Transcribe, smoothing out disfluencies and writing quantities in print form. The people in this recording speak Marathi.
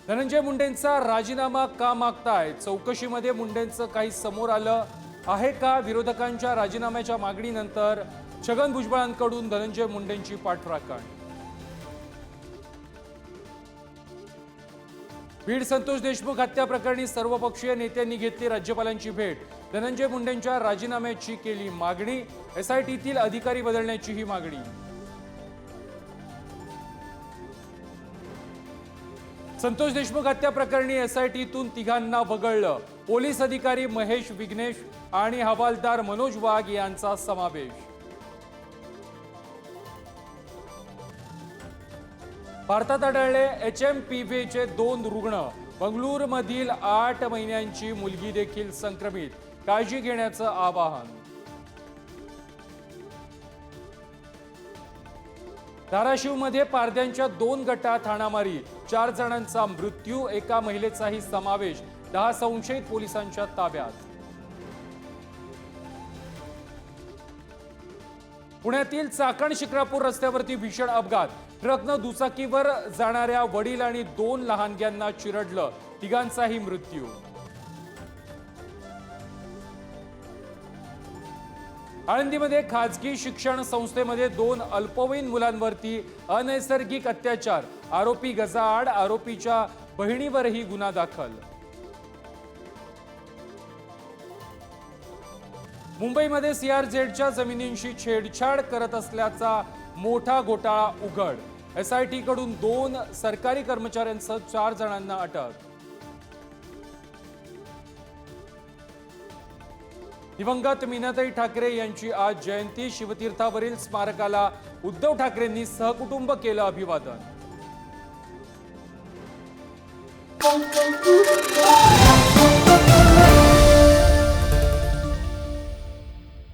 धनंजय मुंडेंचा राजीनामा का मागताय? चौकशीमध्ये मुंडेंचं काही समोर आलं आहे का? विरोधकांच्या राजीनाम्याच्या मागणीनंतर छगन भुजबळांकडून धनंजय मुंडेंची पाठराखण. बीड संतोष देशमुख हत्या प्रकरणी सर्वपक्षीय नेत्यांनी घेतली राज्यपालांची भेट. धनंजय मुंडेंच्या राजीनाम्याची केली मागणी. एसआयटीतील अधिकारी बदलण्याची ही मागणी. संतोष देशमुख हत्या प्रकरणी एसआयटीतून तिघांना वगळलं. पोलीस अधिकारी महेश विघ्नेश आणि हवालदार मनोज वाघ यांचा समावेश. भारतात आढळले HMPVचे 2 रुग्ण. बंगळुरूमधील 8 महिन्यांची मुलगी देखील संक्रमित. काळजी घेण्याचं आवाहन. धाराशिवमध्ये पारध्यांच्या 2 गटात हाणामारी. 4 जणांचा मृत्यू, एका महिलेचाही समावेश. 10 संशयित पोलिसांच्या ताब्यात. पुण्यातील चाकण शिक्रापूर रस्त्यावरती भीषण अपघात. ट्रकनं दुचाकीवर जाणाऱ्या वडील आणि 2 लहानग्यांना चिरडलं. तिघांचाही मृत्यू. आळंदीमध्ये खासगी शिक्षण संस्थेमध्ये 2 अल्पवयीन मुलांवरती अनैसर्गिक अत्याचार. आरोपी गजाआड. आरोपीच्या बहिणीवरही गुन्हा दाखल. मुंबईमध्ये CRZच्या जमिनींशी छेडछाड करत असल्याचा मोठा घोटाळा उघड. एसआयटीकडून 2 सरकारी कर्मचाऱ्यांसह 4 जणांना अटक. दिवंगत मीनाताई ठाकरे यांची आज जयंती. शिवतीर्थावरील स्मारकाला उद्धव ठाकरेंनी सहकुटुंब केलं अभिवादन.